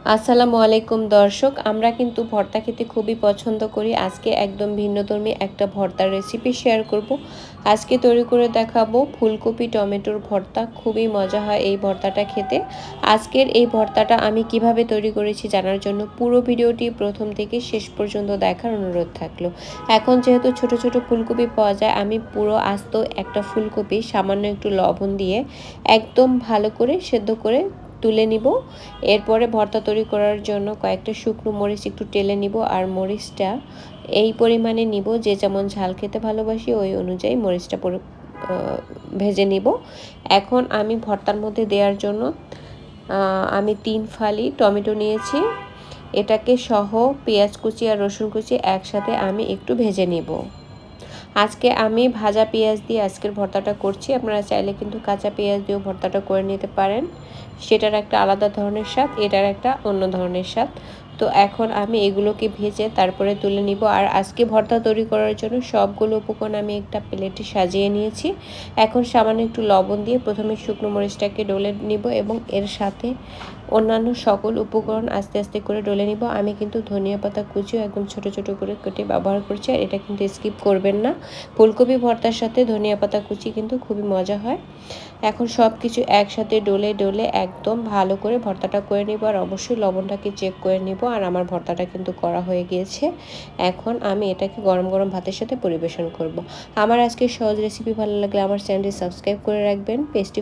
আসসালামু আলাইকুম দর্শক, আমরা কিন্তু ভর্তা খেতে খুবই পছন্দ করি। আজকে একদম ভিন্নধর্মী একটা ভর্তার রেসিপি শেয়ার করব। আজকে তৈরি করে দেখাবো ফুলকপি টমেটোর ভর্তা। খুবই মজা হয় এই ভর্তাটা খেতে। আজকের এই ভর্তাটা আমি কিভাবে তৈরি করেছি জানার জন্য পুরো ভিডিওটি প্রথম থেকে শেষ পর্যন্ত দেখার অনুরোধ থাকলো। এখন যেহেতু ছোট ছোট ফুলকপি পাওয়া যায়, আমি পুরো আস্ত একটা ফুলকপি সামান্য একটু লবণ দিয়ে একদম ভালো করে সেদ্ধ করে তুলে নিব। এরপরে ভর্তা তৈরি করার জন্য কয়েকটা শুকনো মরিচ একটু টেলে নিব, আর মরিচটা এই পরিমাণে নিব যে যেমন ঝাল খেতে ভালোবাসি ওই অনুযায়ী মরিচটা ভেজে নিব। এখন আমি ভর্তার মধ্যে দেওয়ার জন্য আমি 3 ফালি টমেটো নিয়েছি। এটাকে সহ পেঁয়াজ কুচি আর রসুন কুচি একসাথে আমি একটু ভেজে নিব। আজকে আমি ভাজা পেঁয়াজ দিয়ে আজকের ভর্তাটা করছি। আপনারা চাইলে কিন্তু কাঁচা পেঁয়াজ দিয়েও ভর্তাটা করে নিতে পারেন। সেটার একটা আলাদা ধরনের স্বাদ, এটার একটা অন্য ধরনের স্বাদ। তো এখন আমি এগুলোকে ভেজে তারপরে তুলে নিব। আর আজকে ভর্তা তৈরি করার জন্য সবগুলো উপকরণ আমি একটা প্লেটে সাজিয়ে নিয়েছি। এখন সামান্য একটু লবণ দিয়ে প্রথমে শুকনো মরিচটাকে ডলে নিব এবং এর সাথে অন্যান্য সকল উপকরণ আস্তে আস্তে করে ডলে নিব। আমি কিন্তু ধনিয়া পাতা কুচিও একদম ছোট ছোট করে কেটে ব্যবহার করছি, আর এটা কিন্তু স্কিপ করবেন না। ফুলকপি ভর্তার সাথে ধনিয়া পাতা কুচি কিন্তু খুবই মজা হয়। এখন সব কিছু একসাথে ডলে ডলে একদম ভালো করে ভর্তাটা করে নিব, আর অবশ্যই লবণটাকে চেক করে নিব। আর আমার ভর্তাটা কিন্তু করা হয়ে গিয়েছে। এখন আমি এটাকে গরম গরম ভাতের সাথে পরিবেশন করব। আমার আজকে সহজ রেসিপি ভালো লাগলে আমার চ্যানেলটি সাবস্ক্রাইব করে রাখবেন। পেজটি